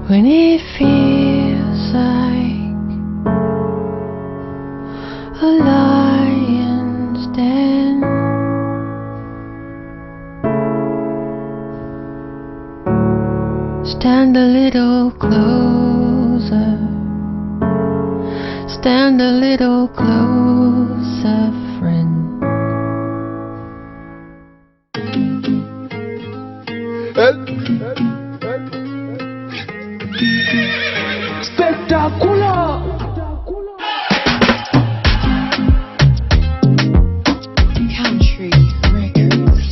when it feels like a lion's den. Stand a little closer, stand a little closer, friend. Spectacular. Country Records.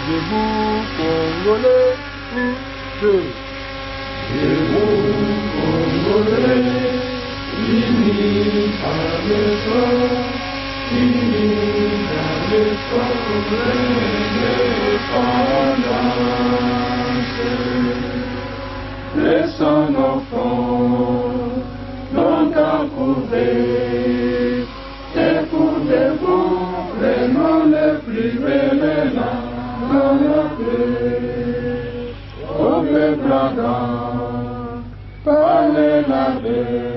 Debout Congolais, debout Congolais, unis à l'effort, unis à l'effort de l'indépendance. Laissons nos fonds, longtemps couvrés, debout, prenons les plus belles langues. Dans la paix, au peuple ardent, parlez la paix.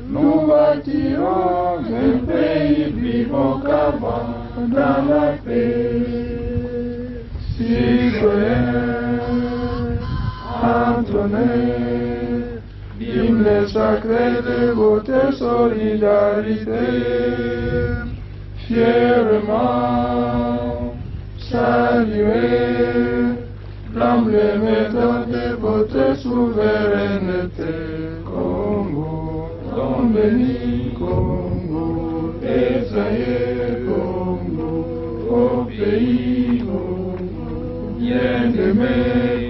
Nous bâtirons un pays vivant qu'avant dans la paix. Citoyens, entonner l'hymne sacré de votre solidarité, fièrement saluer l'emblémaire de votre souveraineté. Congo, ton béni, Congo, Esaïe, Congo, au pays, Congo, bien-aimé,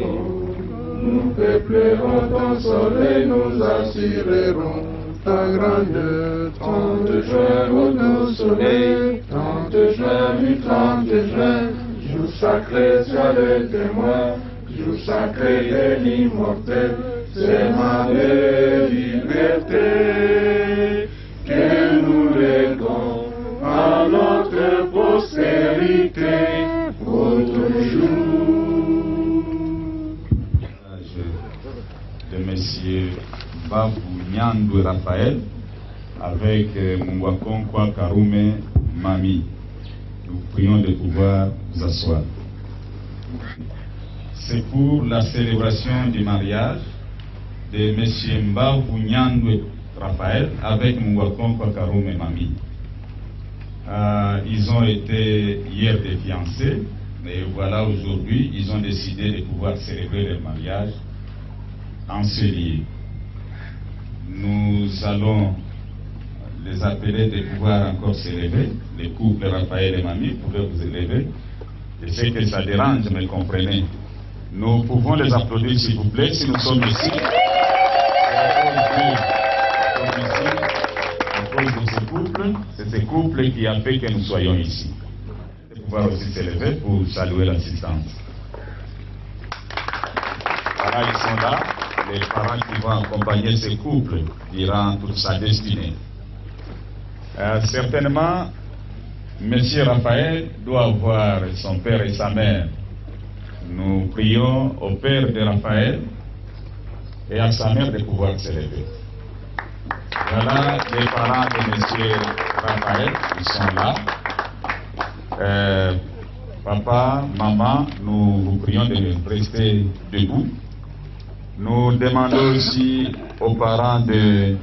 Congo, nous peuplerons ton soleil, nous assurerons ta grandeur. 30 juin, au doux soleil, 30 juin, du 30 juin, jour sacré, sois le témoin, jour sacré de l'immortel, sément de liberté, que nous léguons à notre postérité pour toujours. De Monsieur Babou Nyandou Raphaël avec Mungwakonkwa Karume Mami. Nous prions de pouvoir vous asseoir. C'est pour la célébration du mariage de M. Mbabou Nyandou Raphaël avec Mungwakonkwa Karume Mami. Ils ont été hier des fiancés, et voilà aujourd'hui, ils ont décidé de pouvoir célébrer leur mariage en ce lieu. Nous allons les appeler de pouvoir encore s'élever. Les couples Raphaël et Mamie pouvaient vous élever. Je sais que ça dérange, mais comprenez. Nous pouvons les applaudir s'il vous plaît si nous sommes ici. À cause de ce couple, c'est ce couple qui a fait que nous soyons ici. De pouvoir aussi s'élever pour saluer l'assistance. Voilà, ils sont là, les parents qui vont accompagner ce couple durant toute sa destinée. Certainement, Monsieur Raphaël doit avoir son père et sa mère. Nous prions au père de Raphaël et à sa mère de pouvoir s'élever. Voilà les parents de Monsieur Raphaël, ils sont là. Papa, maman, nous vous prions de rester debout. Nous demandons aussi aux parents de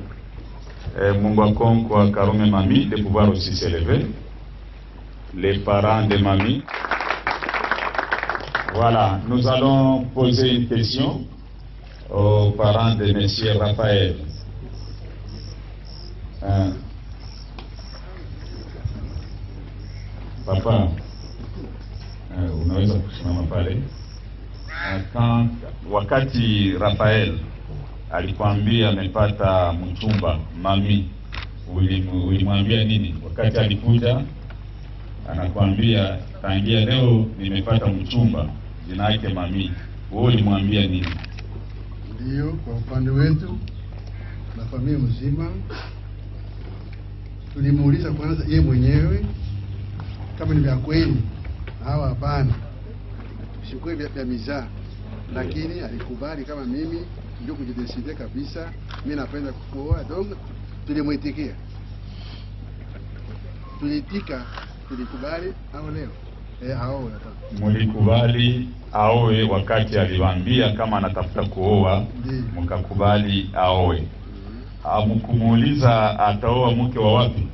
Mungwakonkwa Karume Mami de pouvoir aussi s'élever. Les parents de Mami. Voilà, nous allons poser une question aux parents de Monsieur Raphaël. Papa, unaweza kusimama pale. Wakati Raphael alikwambia amepata mchumba, Mami, ulimwambia nini? Wakati alikuja anakwambia tangia leo nimepata mchumba, jina yake Mami, wewe ulimwambia nini? Ndio, kwa upande wetu na familia mzima tulimuuliza kwanza yeye mwenyewe kama ni vya kweli au hapana, sikuwa vya mizaa, lakini alikubali kama mimi ndio kujideside kabisa, mimi napenda kuoa. Donc tulimwitikia, tulitika, tulikubali au leo aoe. Mulikubali aoe wakati aliwaambia kama anatafuta kuoa, mkakubali aoe. Hamkumuuliza ataoa mke wa wapi?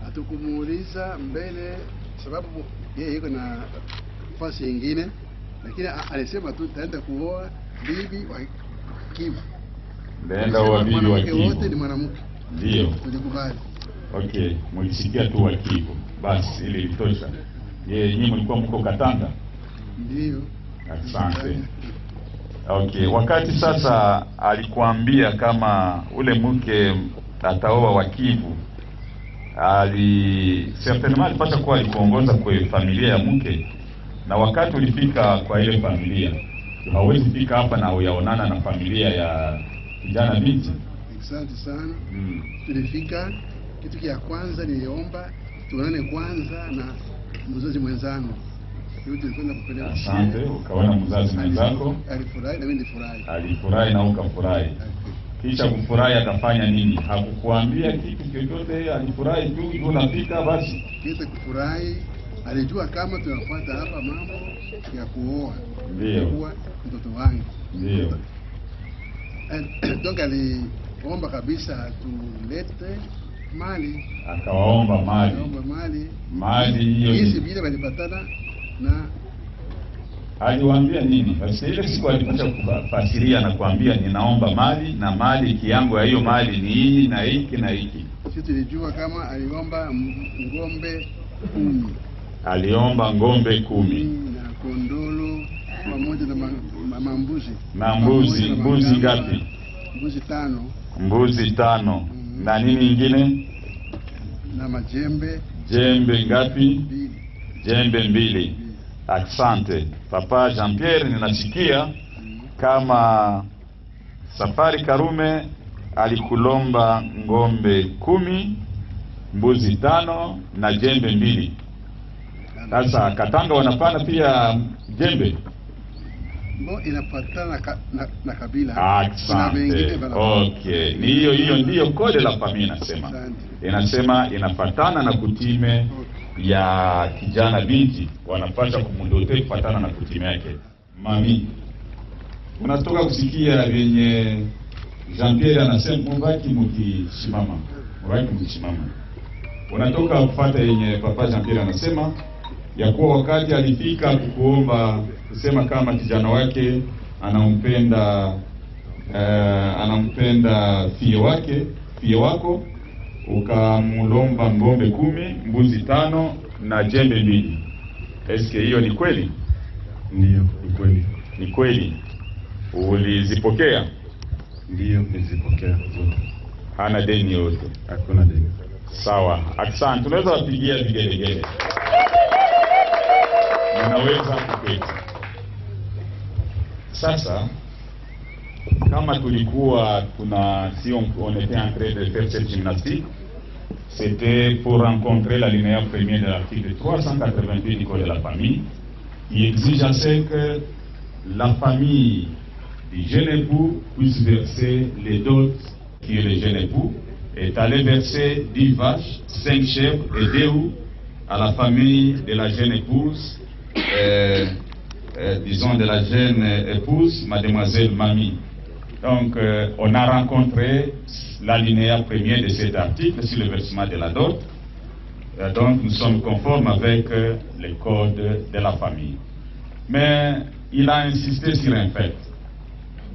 Hatukumuuliza mbele sababu yeye yuko na nafasi nyingine, lakini alisema tu taenda kuoa bibi wa Kivu. Nenda wa bibi wa Kivu. Wote ni mwanamke. Ndio. Tulikubali. Okay, mulisikia tu wa Kivu. Basi ile ilitosha. Nyinyi mlikuwa mko Katanga? Ndio. Asante. Okay, wakati sasa alikuambia kama ule mke ataoa wa Kivu, certainement alipata kuwa alikuongoza kwa familia ya mke, na wakati ulifika kwa ile familia hauwezi fika hapa na uyaonana na familia ya kijana binti. Asante sana. Tulifika, kitu kia kwanza niliomba tuonane kwanza na mzazi mwenzangu. Asante, ukaona mzazi mwenzako. Alifurahi na mimi nilifurahi. Alifurahi na ukafurahi. Kisha kufurahi akafanya nini? Hakukuambia kitu chochote, alifurahi tu unapika basi. Kisha kufurahi, alijua kama tunafuata hapa mambo ya kuoa. Ndio. Kwa mtoto wangu. Ndio. Donc aliomba kabisa tulete mali. Akawaomba mali. Akaomba mali. Mali hiyo. Hizi vile walipatana na aliwaambia nini? Basi ile siku alipata kufasiria na kuambia ninaomba mali, na mali kiango ya hiyo mali ni hii na hiki na hiki. Sisi tulijua kama aliomba ngombe 10. Aliomba ngombe 10 na kondolo pamoja na mbuzi. Na mbuzi ngapi? Mbuzi 5. Mbuzi 5. Na nini nyingine? Na majembe. Jembe ngapi? 2. Jembe 2. Asante. Papa Jean-Pierre, ninasikia kama Safari Karume alikulomba ngombe 10, mbuzi 5 na jembe 2. Sasa Katanga wanapana pia jembe? Inafuatana na kabila. Asante. Okay. Ni hiyo ndio kode la familia inasema. Inasema inafuatana na kutime ya kijana binti, wanapata kumudote kufuatana na kutime yake. Mami, unatoka kusikia venye Jean-Pierre anasema mbaki mkisimama. Unatoka kufuata yenye Papa Jean-Pierre anasema ya kuwa wakati alifika kukuomba kusema kama kijana wake anampenda fie wako, ukamulomba ngombe 10, mbuzi 5 na jembe 2. Eske hiyo ni kweli? Ndiyo, ni kweli. Ni kweli ulizipokea? Ndiyo, nilizipokea zote. Hana deni yote? Hakuna deni. Sawa, asante. Tunaweza wapigia vigelegele. Unaweza kuketi. Sasa kama tulikuwa si on était en train de faire cette gymnastique, c'était pour rencontrer l'alinéa premier de l'article 388 du Code de la famille, qui exige à ce que la famille du jeune époux puisse verser les dots qui est le jeune époux, est allé verser 10 vaches, 5 chèvres et 2 roues à la famille de la jeune épouse, disons de la jeune épouse, mademoiselle Mamie. Donc, on a rencontré l'alinéa premier de cet article sur le versement de la dot. Donc, nous sommes conformes avec le code de la famille. Mais il a insisté sur un fait.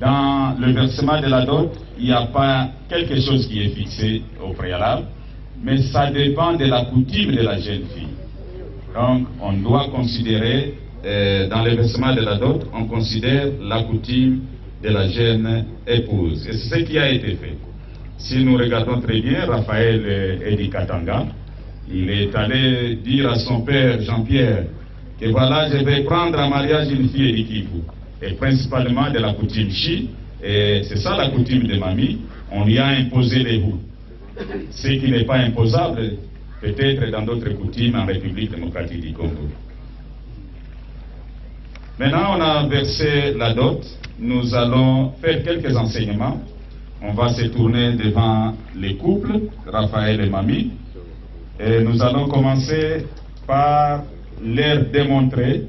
Dans le versement de la dot, il n'y a pas quelque chose qui est fixé au préalable, mais ça dépend de la coutume de la jeune fille. Donc, on doit considérer, dans le versement de la dot, on considère la coutume de la jeune épouse. Et c'est ce qui a été fait. Si nous regardons très bien, Raphaël Edi Katanga, il est allé dire à son père Jean-Pierre que voilà, je vais prendre en mariage une fille de Kivu, et principalement de la coutume Chi, et c'est ça la coutume de Mamie, on lui a imposé les roues. Ce qui n'est pas imposable, peut-être dans d'autres coutumes en République démocratique du Congo. Maintenant, on a versé la dot. Nous allons faire quelques enseignements. On va se tourner devant les couples, Raphaël et Mamie. Et nous allons commencer par leur démontrer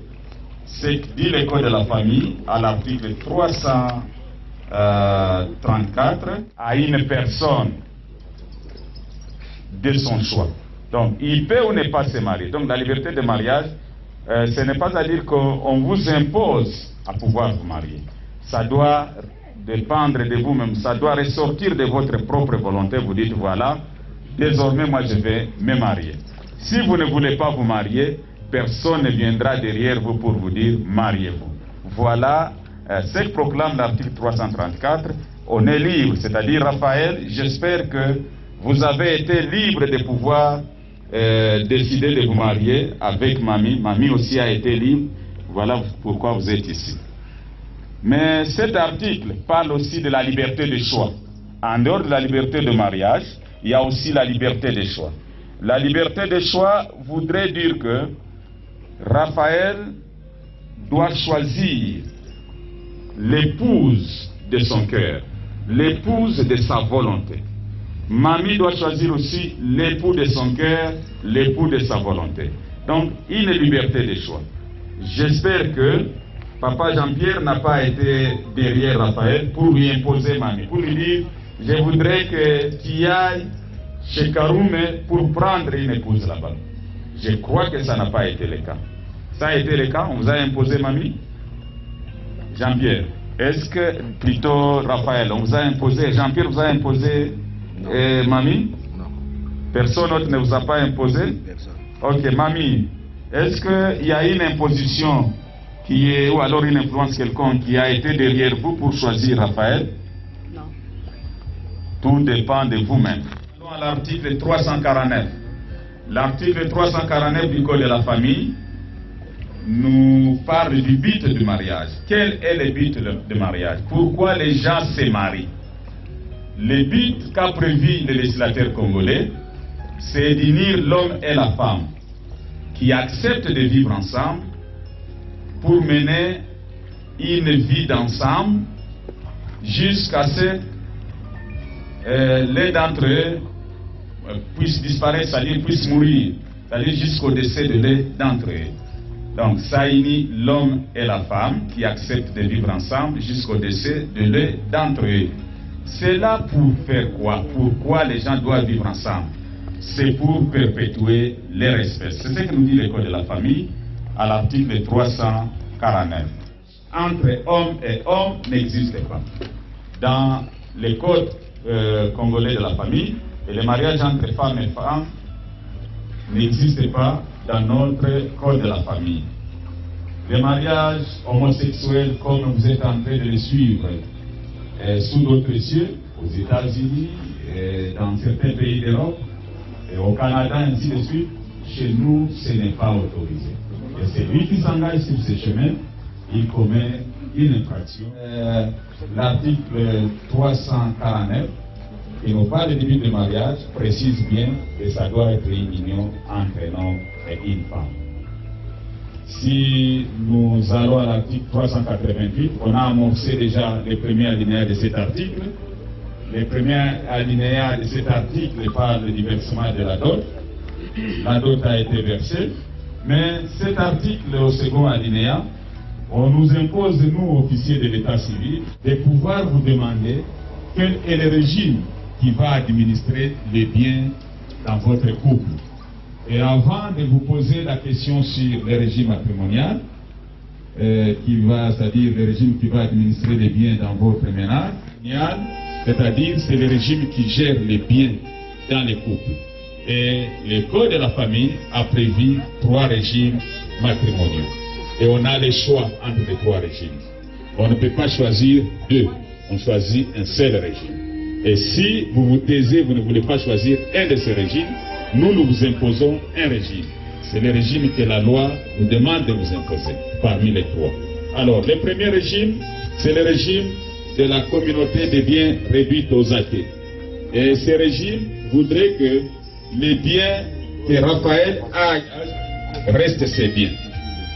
ce que dit le Code de la famille à l'article 334 à une personne de son choix. Donc, il peut ou ne pas se marier. Donc, la liberté de mariage, ce n'est pas à dire qu'on vous impose à pouvoir vous marier. Ça doit dépendre de vous-même, ça doit ressortir de votre propre volonté. Vous dites, voilà, désormais, moi, je vais me marier. Si vous ne voulez pas vous marier, personne ne viendra derrière vous pour vous dire, mariez-vous. Voilà ce que proclame l'article 334. On est libre, c'est-à-dire, Raphaël, j'espère que vous avez été libre de pouvoir décider de vous marier avec Mamie. Mamie aussi a été libre. Voilà pourquoi vous êtes ici. Mais cet article parle aussi de la liberté de choix. En dehors de la liberté de mariage, il y a aussi la liberté de choix. La liberté de choix voudrait dire que Raphaël doit choisir l'épouse de son cœur, l'épouse de sa volonté. Mamie doit choisir aussi l'époux de son cœur, l'époux de sa volonté. Donc, une liberté de choix. J'espère que Papa Jean-Pierre n'a pas été derrière Raphaël pour lui imposer Mamie, pour lui dire, je voudrais que tu ailles chez Karoume pour prendre une épouse là-bas. Je crois que ça n'a pas été le cas. Ça a été le cas, on vous a imposé Mamie? Jean-Pierre, est-ce que, plutôt Raphaël, on vous a imposé, Jean-Pierre vous a imposé Mamie? Non. Personne d'autre ne vous a pas imposé? Personne. Ok, Mamie, est-ce qu'il y a une imposition qui est, ou alors une influence quelconque qui a été derrière vous pour choisir Raphaël? Non. Tout dépend de vous-même. Allons à l'article 349. L'article 349 du Code de la famille nous parle du but du mariage. Quel est le but du mariage? Pourquoi les gens se marient? Le but qu'a prévu le législateur congolais, c'est d'unir l'homme et la femme qui acceptent de vivre ensemble pour mener une vie d'ensemble jusqu'à ce que l'un d'entre eux puisse disparaître, c'est-à-dire puisse mourir, c'est-à-dire jusqu'au décès de l'un d'entre eux. Donc ça unit l'homme et la femme qui acceptent de vivre ensemble jusqu'au décès de l'un d'entre eux. C'est là pour faire quoi? Pourquoi les gens doivent vivre ensemble? C'est pour perpétuer leur espèce. C'est ce que nous dit le Code de la famille à l'article 349. Entre homme et homme n'existe pas. Dans le Code congolais de la famille, et le mariage entre femmes et femmes n'existe pas dans notre Code de la famille. les mariages homosexuels, comme vous êtes en train de les suivre sous d'autres cieux, aux États-Unis, dans certains pays d'Europe, et au Canada, ainsi de suite, chez nous, ce n'est pas autorisé. Et c'est lui qui s'engage sur ce chemin, il commet une infraction. L'article 349, qui nous parle du début de mariage, précise bien que ça doit être une union entre un homme et une femme. Si nous allons à l'article 388, on a amorcé déjà les premiers alinéas de cet article. Les premiers alinéas de cet article parlent du versement de la dot. La dot a été versée, mais cet article, au second alinéa, on nous impose, nous, officiers de l'état civil, de pouvoir vous demander quel est le régime qui va administrer les biens dans votre couple. Et avant de vous poser la question sur le régime matrimonial, c'est-à-dire le régime qui va administrer les biens dans votre ménage, c'est-à-dire c'est le régime qui gère les biens dans les couples. Et le Code de la famille a prévu 3 régimes matrimoniaux. Et on a le choix entre les 3 régimes. On ne peut pas choisir 2, on choisit un seul régime. Et si vous vous taisez, vous ne voulez pas choisir un de ces régimes, nous vous imposons un régime. C'est le régime que la loi nous demande de nous imposer, parmi les 3. Alors, le premier régime, c'est le régime de la communauté des biens réduite aux acquis. Et ce régime voudrait que les biens que Raphaël a restent ses biens.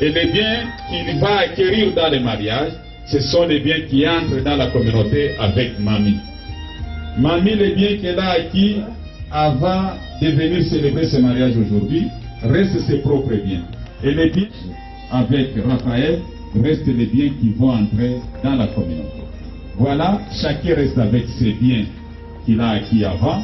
Et les biens qu'il va acquérir dans le mariage, ce sont les biens qui entrent dans la communauté avec Mamie. Mamie, les biens qu'elle a acquis avant de venir célébrer ce mariage aujourd'hui, restent ses propres biens. Et les biens avec Raphaël restent les biens qui vont entrer dans la communauté. Voilà, chacun reste avec ses biens qu'il a acquis avant.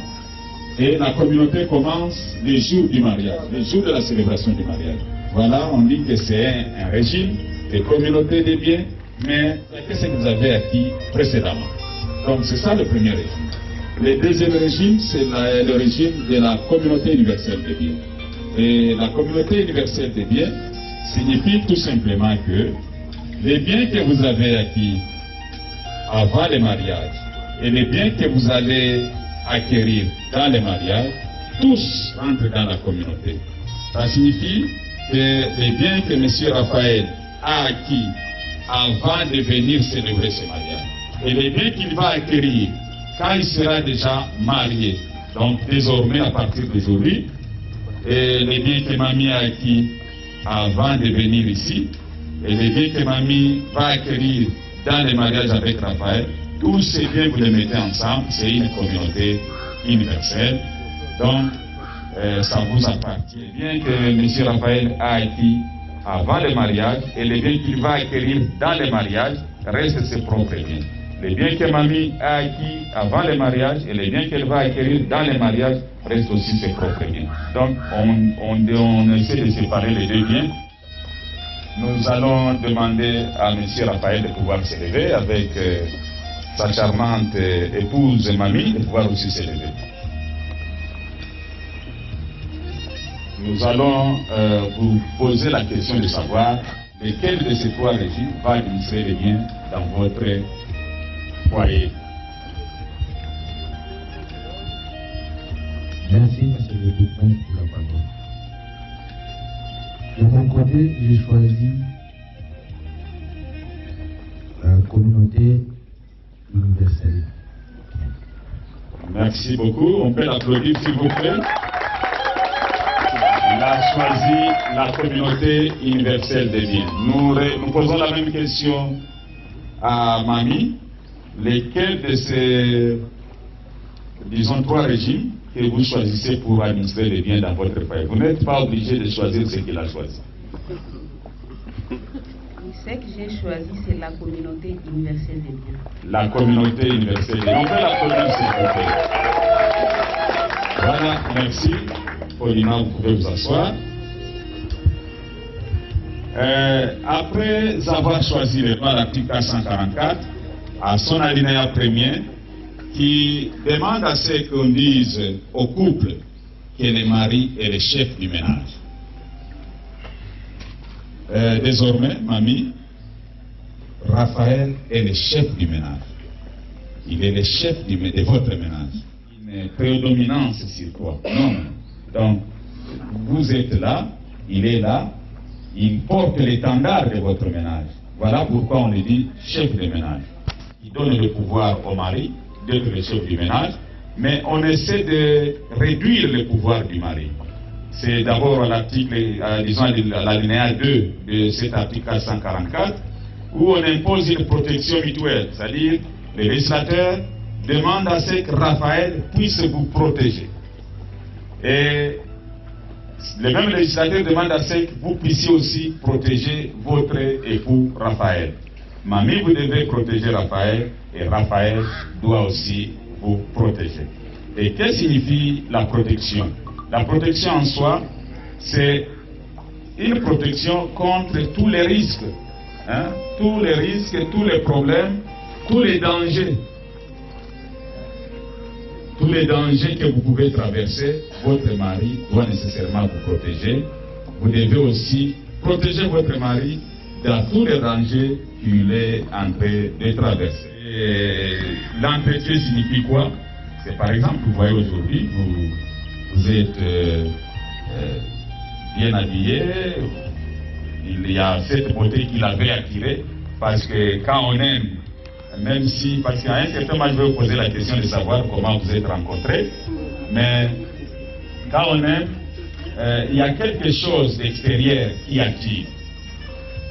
Et la communauté commence les jours du mariage, les jours de la célébration du mariage. Voilà, on dit que c'est un régime de communauté des biens, mais qu'est-ce que vous avez acquis précédemment? Donc c'est ça le premier régime. Le deuxième régime, c'est le régime de la communauté universelle des biens. Et la communauté universelle des biens signifie tout simplement que les biens que vous avez acquis avant le mariage et les biens que vous allez acquérir dans le mariage, tous rentrent dans la communauté. Ça signifie que les biens que M. Raphaël a acquis avant de venir célébrer ce mariage et les biens qu'il va acquérir quand il sera déjà marié, donc désormais à partir d'aujourd'hui, et les biens que Mamie a acquis avant de venir ici, et les biens que Mamie va acquérir dans le mariage avec Raphaël, tous ces biens vous les mettez ensemble, c'est une communauté universelle. Donc, ça vous appartient. Les biens que M. Raphaël a acquis avant le mariage et les biens qu'il va acquérir dans le mariage restent ses propres biens. Les biens que Mamie a acquis avant le mariage et les biens qu'elle va acquérir dans le mariage restent aussi ses propres biens. Donc, on essaie de séparer les 2 biens. Nous allons demander à M. Raphaël de pouvoir se lever avec sa charmante épouse Mamie de pouvoir aussi se lever. Nous allons vous poser la question de savoir lequel de ces 3 régimes va administrer les biens dans votre foyer. Merci, M. le Président, pour la parole. De mon côté, j'ai choisi la communauté universelle. Merci beaucoup. On peut l'applaudir, s'il vous plaît. Il a choisi la communauté universelle des biens. Nous posons la même question à Mamie. Lesquels de ces, disons, 3 régimes que vous choisissez pour administrer les biens dans votre foyer? Vous n'êtes pas obligé de choisir ce qu'il a choisi. Ce que j'ai choisi, c'est la communauté universelle des biens. La communauté universelle des biens. On peut l'applaudir, s'il vous plaît. Voilà, merci. Paulina, vous pouvez vous asseoir. Après avoir choisi le droit de l'article 444, à son alinéa premier, qui demande à ce qu'on dise au couple que le mari est le chef du ménage. Désormais, mamie, Raphaël est le chef du ménage. Il est le chef de votre ménage. Une prédominance sur quoi? Non. Donc, vous êtes là, il est là, il porte l'étendard de votre ménage. Voilà pourquoi on le dit chef de ménage. Il donne le pouvoir au mari d'être le chef du ménage, mais on essaie de réduire le pouvoir du mari. C'est d'abord l'article, disons l'alinéa 2 de cet article 444, où on impose une protection mutuelle, c'est-à-dire le législateur demande à ce que Raphaël puisse vous protéger. Et le même législateur demande à ce que vous puissiez aussi protéger votre époux Raphaël. Mamie, vous devez protéger Raphaël et Raphaël doit aussi vous protéger. Et que signifie la protection? La protection en soi, c'est une protection contre tous les risques. Tous les risques, tous les problèmes, tous les dangers. Tous les dangers que vous pouvez traverser, votre mari doit nécessairement vous protéger. Vous devez aussi protéger votre mari dans tous les dangers qu'il est en train de traverser. L'entretien signifie quoi? C'est par exemple, vous voyez aujourd'hui, vous êtes bien habillé, il y a cette beauté qu'il avait attirée, parce que quand on aime, même si, parce qu'à un certain moment, je vais vous poser la question de savoir comment vous êtes rencontrés, mais quand on aime, il y a quelque chose d'extérieur qui attire.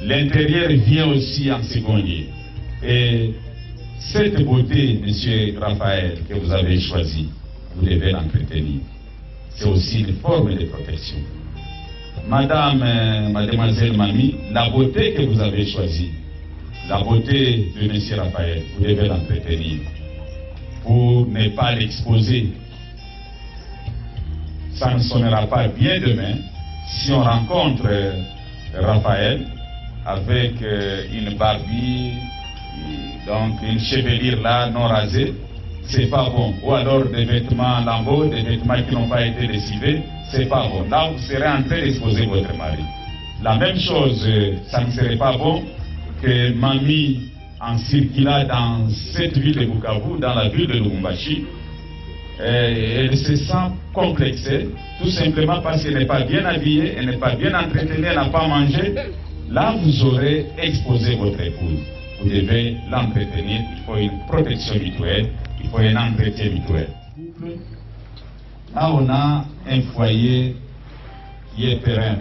L'intérieur vient aussi en second lieu. Et cette beauté, monsieur Raphaël, que vous avez choisie, vous devez l'entretenir. C'est aussi une forme de protection. Mademoiselle Mamie, la beauté que vous avez choisie, la beauté de monsieur Raphaël, vous devez l'entretenir pour ne pas l'exposer. Ça ne sonnera pas bien demain si on rencontre Raphaël avec une barbie, donc une chevelure là non rasée, c'est pas bon. Ou alors des vêtements lambeaux, des vêtements qui n'ont pas été lessivés, c'est pas bon. Là, vous serez en train d'exposer votre mari. La même chose, ça ne serait pas bon que mamie, en circulant dans cette ville de Bukavu, dans la ville de Lubumbashi, elle se sent complexée, tout simplement parce qu'elle n'est pas bien habillée, elle n'est pas bien entretenue, elle n'a pas mangé. Là, vous aurez exposé votre épouse. Vous devez l'entretenir, il faut une protection mutuelle, il faut un entretien mutuel. Là, on a un foyer qui est pérenne.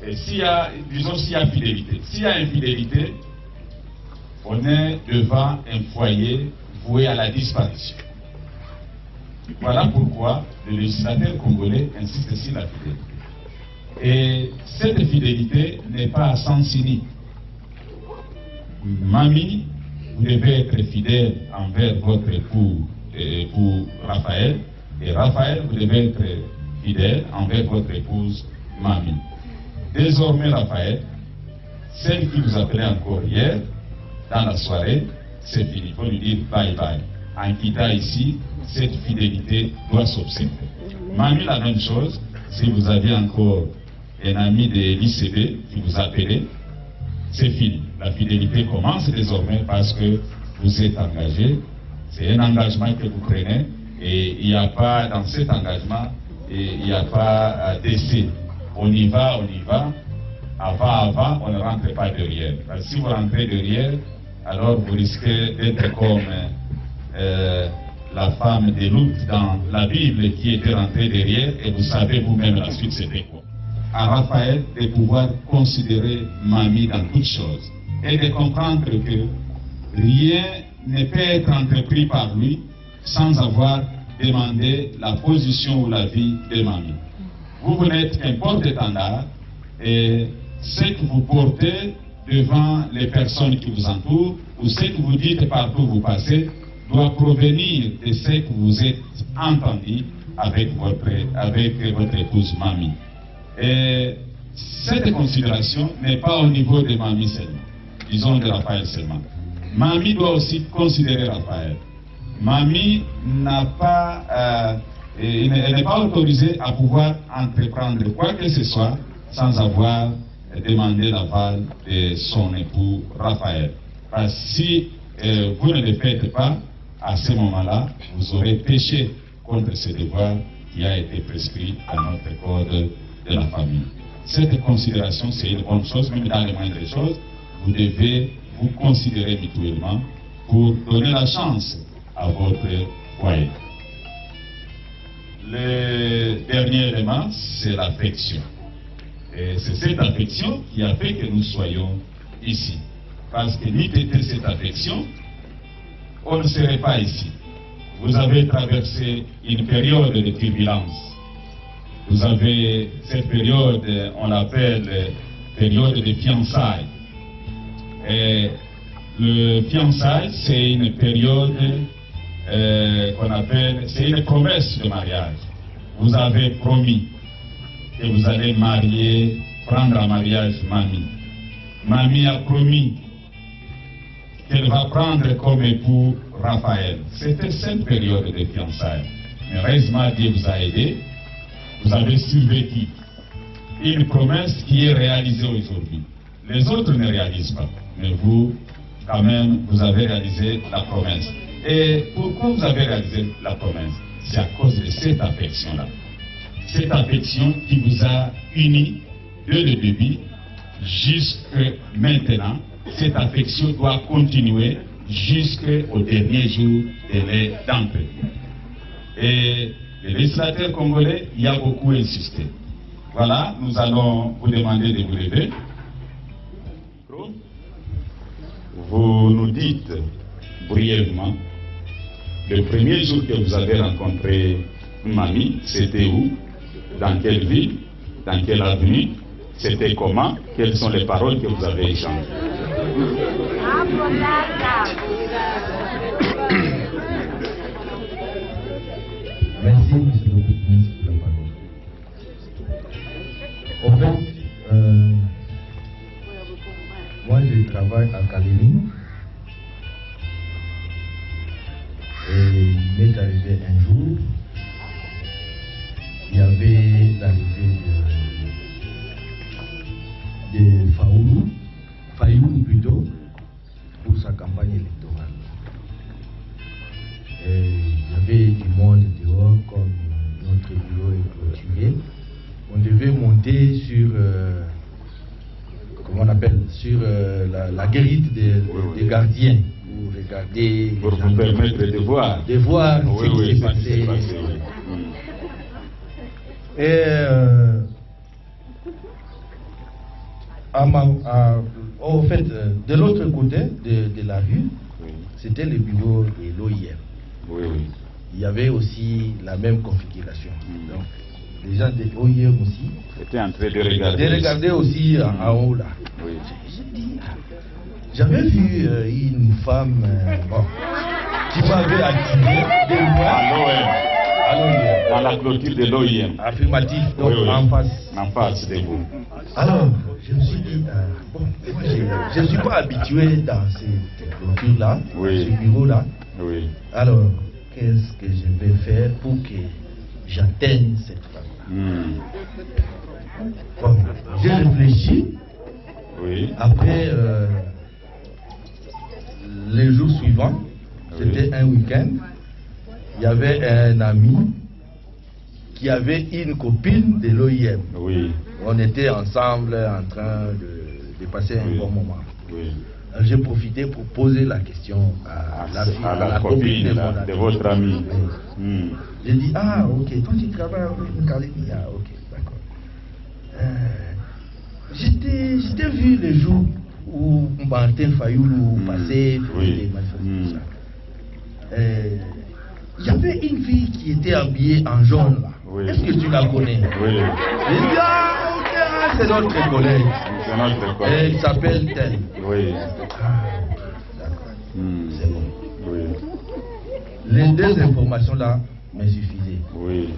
Et s'il y a, disons, s'il y a fidélité, s'il y a infidélité, on est devant un foyer voué à la disparition. Voilà pourquoi le législateur congolais insiste sur la fidélité. Et cette fidélité n'est pas à sens unique. Mamie, vous devez être fidèle envers votre époux Raphaël, et Raphaël, vous devez être fidèle envers votre épouse Mamie. Désormais, Raphaël, celle qui vous appelait encore hier, dans la soirée, c'est fini. Il faut lui dire bye bye. En quittant ici, cette fidélité doit s'observer. Mamie, la même chose, si vous aviez encore un ami de l'ICB qui vous appelait, c'est fini. La fidélité commence désormais parce que vous êtes engagé. C'est un engagement que vous prenez et il n'y a pas, dans cet engagement, il n'y a pas d'essai. On y va, avant, on ne rentre pas derrière. Parce que si vous rentrez derrière, alors vous risquez d'être comme la femme de Lot dans la Bible qui était rentrée derrière, et vous savez vous-même la suite c'était quoi. À Raphaël de pouvoir considérer Mamie dans toutes choses et de comprendre que rien ne peut être entrepris par lui sans avoir demandé la position ou la vie de Mamie. Vous n'êtes qu'un porte-étendard et ce que vous portez devant les personnes qui vous entourent ou ce que vous dites partout où vous passez doit provenir de ce que vous êtes entendu avec votre épouse Mamie. Et cette considération n'est pas au niveau de Mamie seulement, disons de Raphaël seulement. Mamie doit aussi considérer Raphaël. Mamie n'a pas, elle n'est pas autorisée à pouvoir entreprendre quoi que ce soit sans avoir demandé l'aval de son époux Raphaël. Parce que si vous ne le faites pas, à ce moment-là, vous aurez péché contre ce devoir qui a été prescrit dans notre code de la famille. Cette considération, c'est une bonne chose, même dans les moindres choses. Vous devez vous considérer mutuellement pour donner la chance à votre foyer. Le dernier élément, c'est l'affection. Et c'est cette affection qui a fait que nous soyons ici. Parce que n'eût été cette affection, on ne serait pas ici. Vous avez traversé une période de turbulence. Vous avez cette période, on l'appelle période de fiançailles. Et le fiançailles, c'est une période qu'on appelle, c'est une promesse de mariage. Vous avez promis que vous allez marier, prendre en mariage mamie. Mamie a promis qu'elle va prendre comme époux Raphaël. C'était cette période de fiançailles. Mais heureusement, Dieu vous a aidé. Vous avez survécu. Une promesse qui est réalisée aujourd'hui. Les autres ne réalisent pas. Mais vous, quand même, vous avez réalisé la promesse. Et pourquoi vous avez réalisé la promesse? C'est à cause de cette affection-là. Cette affection qui vous a unis dès le début jusqu'à maintenant. Cette affection doit continuer jusqu'au dernier jour d'entre vous. Et le législateur congolais y a beaucoup insisté. Voilà, nous allons vous demander de vous lever. Vous nous dites brièvement, le premier jour que vous avez rencontré mamie, c'était où? Dans quelle ville? Dans quelle avenue? C'était comment? Quelles sont les paroles que vous avez échangées? Merci, monsieur le ministre, pour la parole. En fait, moi je travaille à Kalini. Et il m'est arrivé un jour, il y avait l'arrivée de Fayoulou plutôt, pour sa campagne électorale. Et il y avait du monde dehors, comme notre bureau est clôturé. On devait monter sur, comment on appelle, sur la guérite des gardiens, pour regarder, pour vous permettre de voir ce qui s'est passé. Et en fait, de l'autre côté de la rue, c'était le bureau de l'OIM. Oui. Il y avait aussi la même configuration. Donc, les gens de l'OIM aussi étaient en train de regarder. Aussi en haut là. Oui. J'avais vu une femme qui m'avait attiré de dans la clôture de l'OIM. Affirmatif, donc en face. En face de vous. Alors, je me suis dit, moi, je ne suis pas habitué dans cette clôture-là, ce bureau-là. Oui. Alors, qu'est-ce que je vais faire pour que j'atteigne cette femme-là? Bon, j'ai réfléchi. Oui. Après, les jours suivants, c'était un week-end, il y avait un ami qui avait une copine de l'OIM. Oui. On était ensemble en train de passer un bon moment. Oui. J'ai profité pour poser la question à la copine de votre ami. Oui. J'ai dit, ok, toi tu travailles avec une Kalini. Ok, d'accord. J'étais vu le jour où Martin Fayoulou passait, faisait des manifestations. Il y avait une fille qui était habillée en jaune là. Oui. Est-ce que tu la connais? Oui. J'ai dit, ok, c'est notre collègue. C'est notre collègue. Elle s'appelle telle. Oui. D'accord. C'est bon. Oui. Les deux informations là me suffisaient. Oui.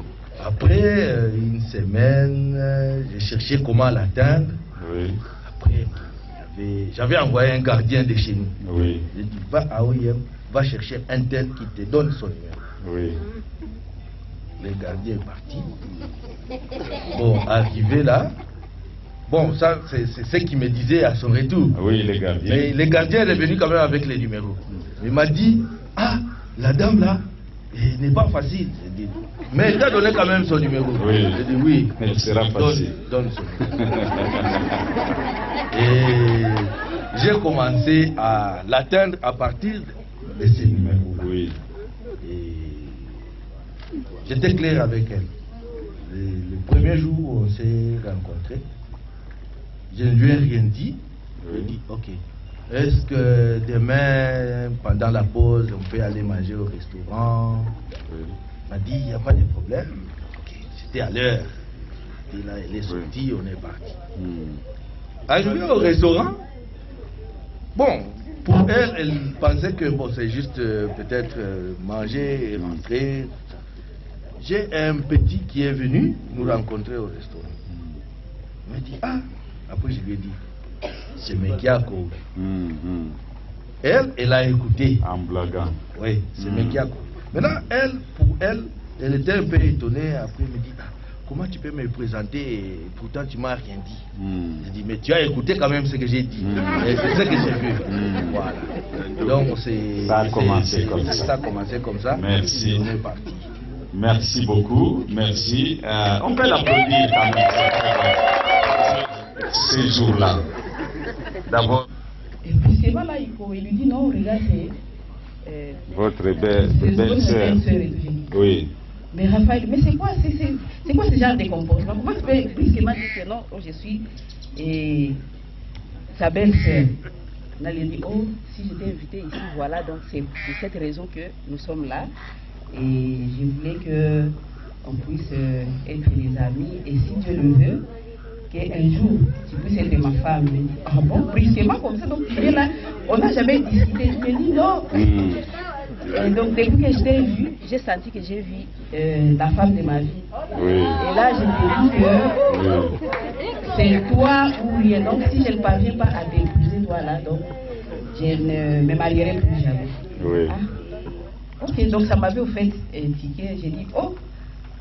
Après une semaine, j'ai cherché comment l'atteindre. Oui. Après, j'avais envoyé un gardien de chez nous. Oui. J'ai dit, va à OIM, va chercher un tel qui te donne son numéro. Oui. Le gardien est parti. Bon, arrivé là, Bon, ça, c'est ce qu'il me disait à son retour. Oui, les gardiens. Mais le gardien est venu quand même avec les numéros. Il m'a dit, ah, la dame là, elle n'est pas facile. J'ai dit, mais elle t'a donné quand même son numéro. Oui. J'ai dit, oui. Elle sera facile. Donne son numéro. Et j'ai commencé à l'atteindre à partir de ces numéros-là. Oui. Et j'étais clair avec elle. Le premier jour où on s'est rencontrés, je ne lui ai rien dit. Je lui ai dit, ok, est-ce que demain, pendant la pause, on peut aller manger au restaurant? Il m'a dit, il n'y a pas de problème. Ok, c'était à l'heure. Et là, elle est sortie, on est parti. Arrivé au restaurant, bon, pour elle, elle pensait que bon, c'est juste peut-être manger et rentrer. J'ai un petit qui est venu nous rencontrer au restaurant. Il m'a dit, ah, après je lui ai dit, c'est Mekiako. Elle a écouté. En blaguant. Oui, c'est Mekiako. Maintenant, elle, pour elle, elle était un peu étonnée. Après, elle me dit, ah, comment tu peux me présenter et pourtant tu m'as rien dit. J'ai dit, mais tu as écouté quand même ce que j'ai dit. Et c'est ce que j'ai vu. Voilà. Donc, ça a commencé comme ça. Ça a commencé comme ça. Merci. On est parti. Merci beaucoup, merci. On peut l'applaudir quand même ces jours-là. D'abord. Et puis c'est là, il lui dit non, regarde, c'est Votre belle sœur. Oui. Mais Raphaël, mais c'est quoi ce genre de comportement? Comment tu peux brusquement dire que non, oh, je suis sa belle-sœur? On lui dit, oh, si j'étais invité ici, voilà, donc c'est pour cette raison que nous sommes là. Et je voulais qu'on puisse être des amis. Et si Dieu le veut, qu'un jour, tu puisses être ma femme. Mais, ah bon, brusquement comme ça, donc tu es là. On n'a jamais discuté. Je me dis non. Et donc, depuis que je t'ai vu, j'ai senti que j'ai vu la femme de ma vie. Oui. Et là, je me dis que c'est toi ou rien. Donc, si je ne parviens pas à t'épouser, toi là, donc, je ne me marierai plus jamais. Oui. Ah. Ok, donc ça m'avait au fait tiqué. J'ai dit, oh,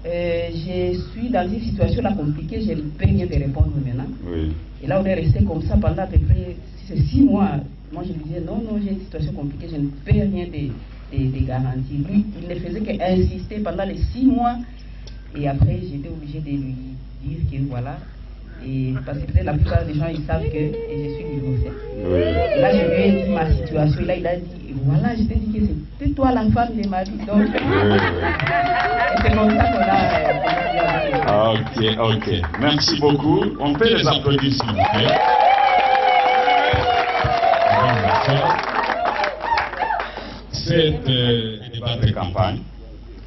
je suis dans une situation là compliquée, je ne peux rien te répondre maintenant. Oui. Et là, on est resté comme ça pendant à peu près 6 mois. Moi, je lui disais, non, j'ai une situation compliquée, je ne peux rien de garantir. Lui, il ne faisait qu'insister pendant les 6 mois. Et après, j'étais obligée de lui dire que voilà. Et parce que peut-être la plupart des gens, ils savent que je suis divorcée. Oui. Et là, je lui ai dit ma situation. Et là, il a dit, voilà, je t'ai dit que c'était toi la femme de ma vie. Donc, et c'est comme ça qu'on a... Ok. Merci beaucoup. On peut les applaudir, s'il vous plaît. C'est débat de campagne.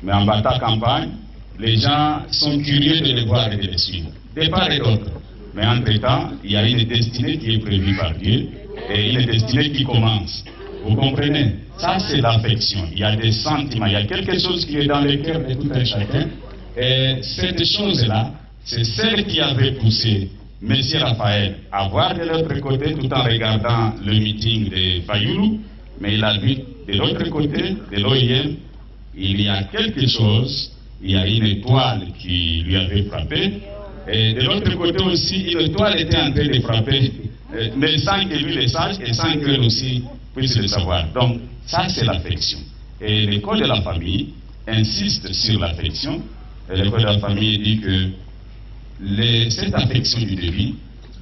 Mais en battant campagne, les gens sont curieux de les voir et de les suivre. De part et d'autre. Mais entre-temps, il y a une destinée qui est prévue par Dieu et une destinée qui commence. Vous comprenez? Ça, c'est l'affection. Il y a des sentiments, il y a quelque chose qui est dans le cœur de tout un chacun. Et cette chose-là, c'est celle qui avait poussé M. Raphaël à voir de l'autre côté tout en regardant le meeting de Fayoulou. Mais il a vu de l'autre côté, de l'OIM, il y a quelque chose, il y a une étoile qui lui avait frappé. Et de l'autre côté aussi, une étoile était en train de frapper, mais sans que lui le sache et sans qu'elle aussi puisse le savoir. Donc, ça c'est l'affection. Et l'école de la famille insiste sur l'affection. L'école de la famille dit que cette affection du début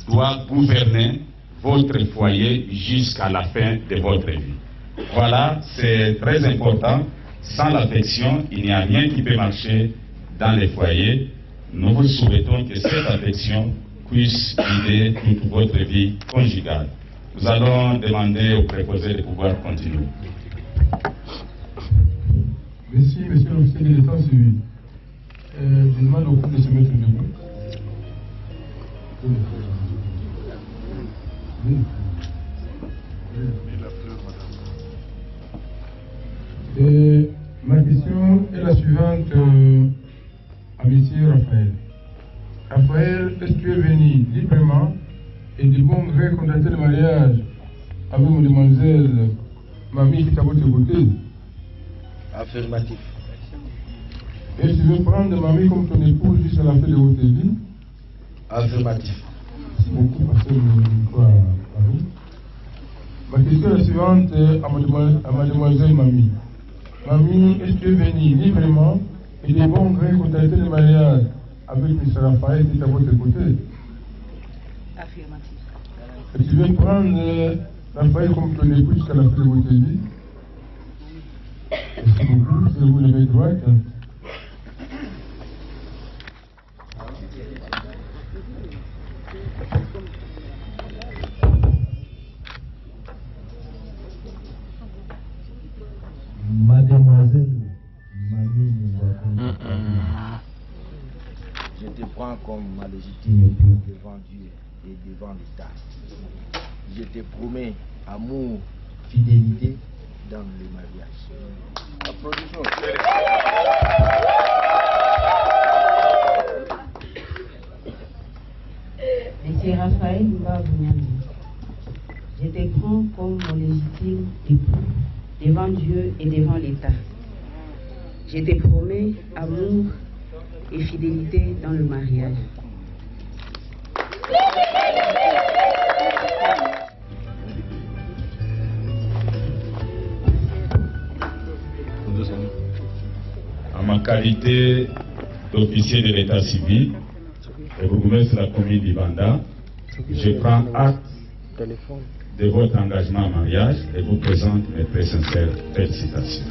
doit gouverner votre foyer jusqu'à la fin de votre vie. Voilà, c'est très important. Sans l'affection, il n'y a rien qui peut marcher dans les foyers. Nous vous souhaitons que cette affection puisse guider toute votre vie conjugale. Nous allons demander au préposé de pouvoir continuer. Merci, monsieur l'officier de l'État civil. Je demande au groupe de se mettre debout. Et ma question est la suivante à monsieur Raphaël. Raphaël, est-ce que tu es venu librement et de bon gré contracter le mariage avec mademoiselle Mamie qui est à votre côté? Affirmatif. Et tu veux prendre Mamie comme ton épouse jusqu'à la fin de votre vie? Affirmatif. Merci beaucoup pour passer le micro à Paris. Ma question est la suivante à mademoiselle Mamie. Mamie, est-ce que tu es venue librement et de bon gré contacter le mariage avec M. Raphaël qui est à votre côté? Affirmatif. Et tu veux prendre Raphaël comme ton époux jusqu'à la fin de votre vie? Merci beaucoup, c'est vous levez droite. Mademoiselle Mamie je te prends comme ma légitime épouse devant Dieu et devant l'État. Je te promets amour, fidélité dans le mariage. Applaudissons. Monsieur Raphaël Mbabounyane, je te prends comme mon légitime époux devant Dieu et devant l'État. Je te promets amour et fidélité dans le mariage. En ma qualité d'officier de l'état civil et bourgmestre de la commune d'Ibanda, je prends acte de votre engagement en mariage et vous présente mes très sincères félicitations.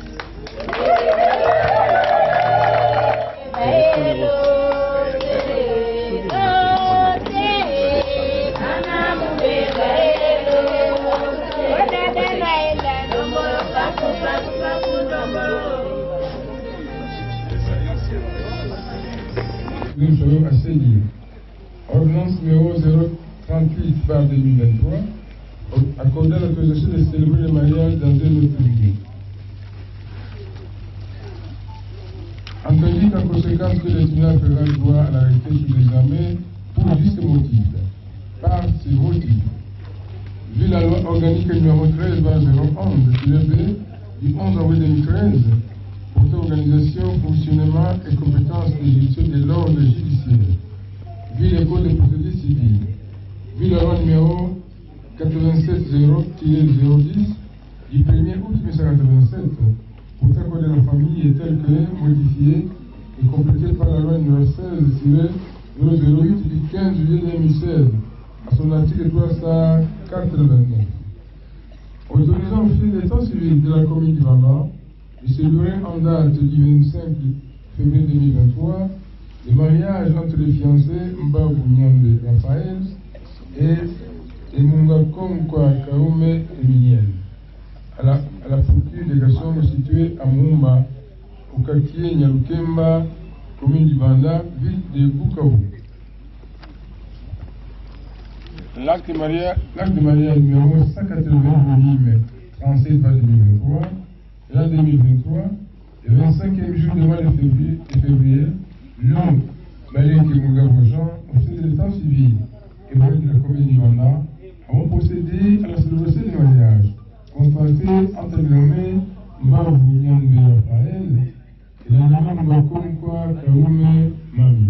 Nous serons assez libres. Ordonnance numéro 038/2023, accordant l'autorisation de célébrer le mariage dans un autre lieu. Entendu qu'en conséquence que le tribunal fédéral doit à l'arrêté sous examen pour juste motif, par ces motifs, vu la loi organique numéro 13/011 du 11 avril 2013, portant organisation, fonctionnement et compétences des juridictions de l'ordre judiciaire, vu les codes de procédure civile, vu la loi numéro 87-0-010 du 1er août 1987, portant code de la famille est tel que modifié et complété par la loi numéro 16-008 du 15 juillet 2016, à son article 389. Autorisant au fil d'état civil de la commune du Bamba de célébrer en date du 25 février 2023 le mariage entre les fiancés Mbabounyane Raphaël et Mungakonkwa Kaoume Emilienne à la structure des garçons située à Mumba, au quartier Nyalukemba, commune du Banda, ville de Bukavu. L'acte de mariage numéro 180 37/2023, l'an 2023, le 25e jour du mois de février, nous, Malinke Mugabo Jean, officier de l'état civil et membre de la commune du Banda, avons procédé à la célébration du mariage, constaté entre les nommés Mbabounyane Raphaël et la nommée Mbakonkwa Kaoume Mami.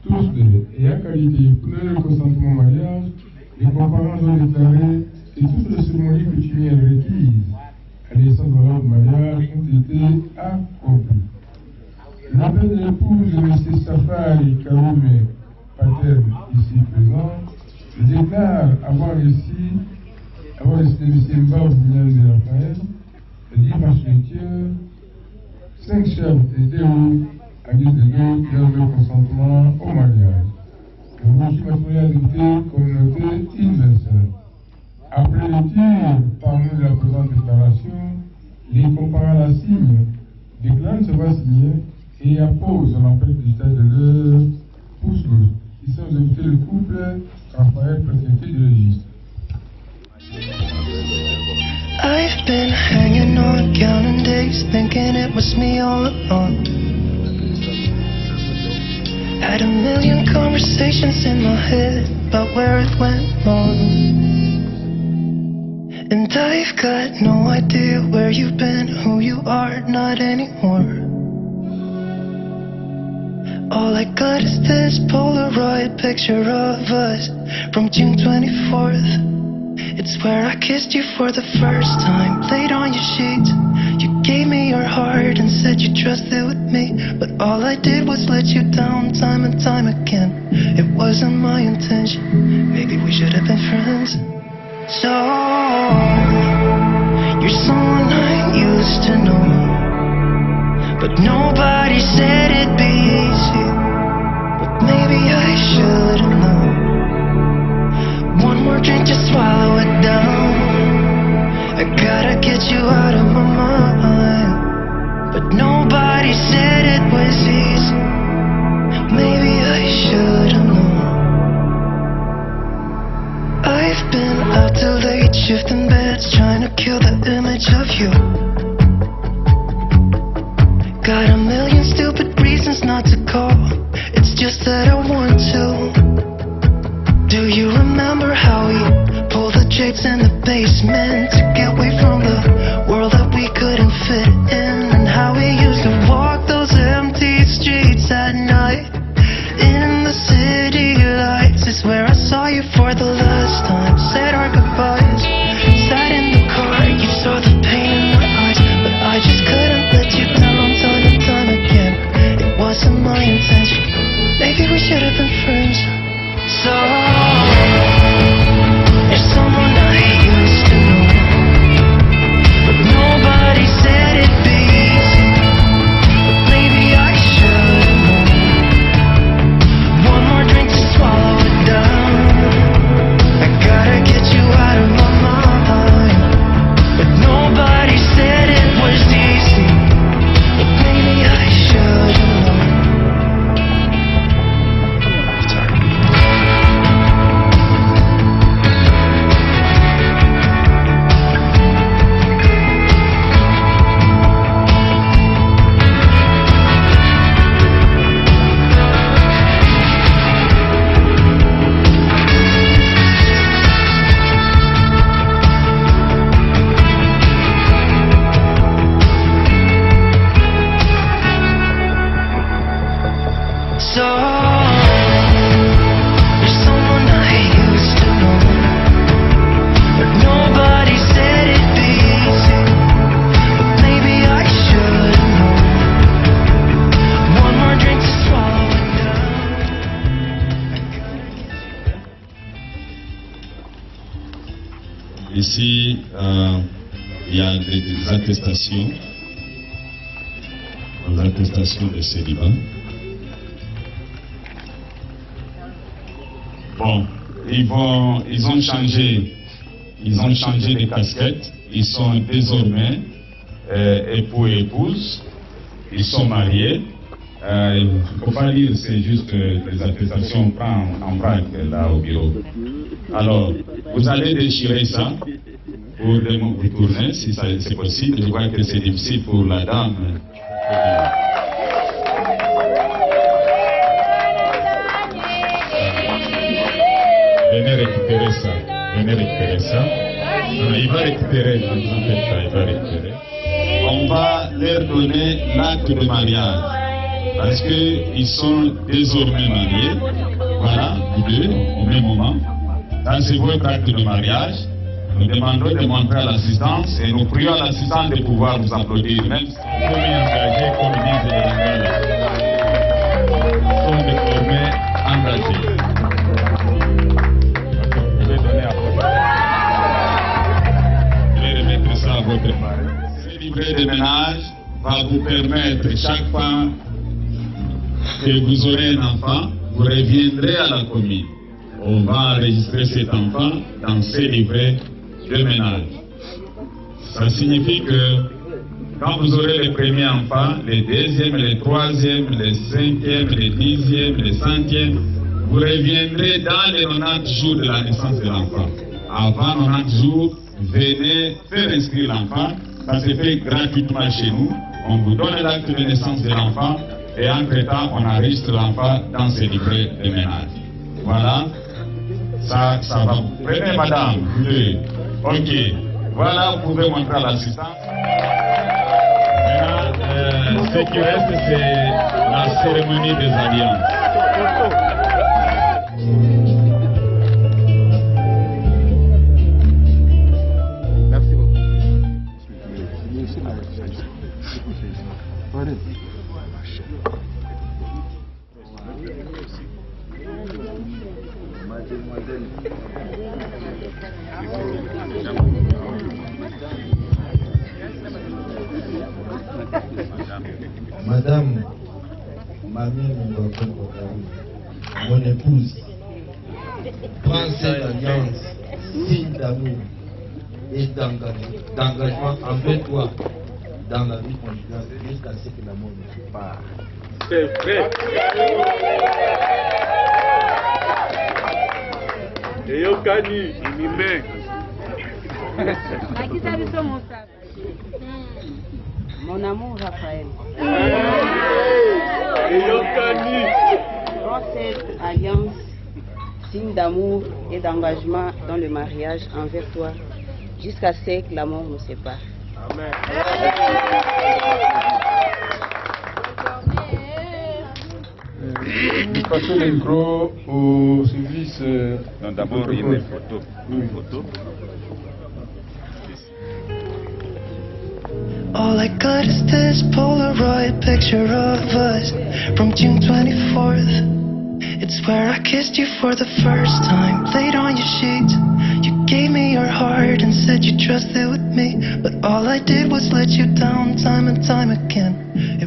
Tous deux, et à qualité pour le consentement au mariage, les comparants ont déclaré que toutes les cérémonies coutumières requises à l'essence de valeur du mariage ont été accomplies. L'appel de l'épouse de M. Safari Kaoume, pater ici présent, déclare avoir réussi de M. Mbabounyane Raphaël, le 10 mars 5 chefs et 2 à guise de deux dans le consentement au mariage. Le registre matrimonial adopté communauté universelle. Après lecture par nous de la présente déclaration, les comparants la signe, déclarent se va signer et apposent l'empête digitale de leur pouce gauche. Ici, nous invitons le couple Raphaël, président du registre. I've been hanging on, counting days, thinking it was me all along. Had a million conversations in my head about where it went wrong. And I've got no idea where you've been, who you are, not anymore. All I got is this Polaroid picture of us from June 24th. It's where I kissed you for the first time, laid on your sheets. You gave me your heart and said you trusted with me, but all I did was let you down time and time again. It wasn't my intention, maybe we should have been friends. So, you're someone I used to know, but nobody said it'd be easy. But maybe I should have known. One more drink to swallow it down. I gotta get you out of my mind. But nobody said it was easy. Maybe I should have known. I've been out till late, shifting beds, trying to kill the image of you. Got a million stupid reasons not to call. It's just that I want to. Do you remember how we pulled the drapes in the basement to get away from the world that we couldn't fit in? And how we used to walk those empty streets at night in the city lights. It's where I saw you for the last time, said our goodbyes. Sat in the car, you saw the pain in my eyes, but I just couldn't let you down time and time again. It wasn't my intention, maybe we should have been friends. So, you're someone I used to know, but nobody said it'd be easy. But maybe I should have known. One more drink to swallow it down. I gotta get you out of my mind. But nobody said it was easy. But maybe I should have known. Ici, il y a des attestations de célibat. Bon, ils ont changé de casquette. Ils sont désormais époux et épouses. Ils sont mariés. Il ne faut pas lire, c'est juste des attestations. On prend en vrac là au bureau. Alors, vous allez déchirer ça pour vous tourner, si c'est possible. Je vois que c'est difficile pour la dame. Venez récupérer ça. Il va récupérer, ne vous en faites pas, il va récupérer. On va leur donner l'acte de mariage. Parce qu'ils sont désormais mariés. Voilà, vous deux, au même moment. Dans ce votre acte de mariage, nous demandons de montrer à l'assistance et nous prions à l'assistance de pouvoir vous applaudir, même si vous sommes engagés, comme disent les Anglais. Nous sommes désormais engagés. Je vais donner à votre Je vais remettre ça à votre part. Ce livret de ménage va vous permettre, chaque fois que vous aurez un enfant, vous reviendrez à la commune. On va enregistrer cet enfant dans ces livrets de ménage. Ça signifie que quand vous aurez les premiers enfants, les deuxièmes, les troisièmes, les cinquièmes, les dixièmes, les centièmes, vous reviendrez dans les 90 jours de la naissance de l'enfant. Avant 90 jours, venez faire inscrire l'enfant. Ça se fait gratuitement chez nous. On vous donne l'acte de naissance de l'enfant et entre-temps, on enregistre l'enfant dans ces livrets de ménage. Voilà. Ça va. Prenez madame, vous deux. Ok. Voilà, vous pouvez montrer à l'assistance. Maintenant, Ce qui reste, c'est la cérémonie des alliances. Merci beaucoup. Madame Mamie mon épouse, prends cette alliance, signe d'amour et d'engagement envers toi dans la vie conjugale jusqu'à ce que la mort nous sépare. C'est vrai. Et Yokani, Mon amour, Raphaël. Prends cette alliance, signe d'amour et d'engagement dans le mariage envers toi, jusqu'à ce que la mort nous sépare. Nous passons le micro au service. Non, d'abord, il y a une photo. Une photo. All I got is this Polaroid picture of us from June 24th. It's where I kissed you for the first time, laid on your sheets. You gave me your heart and said you trusted with me, but all I did was let you down time and time again.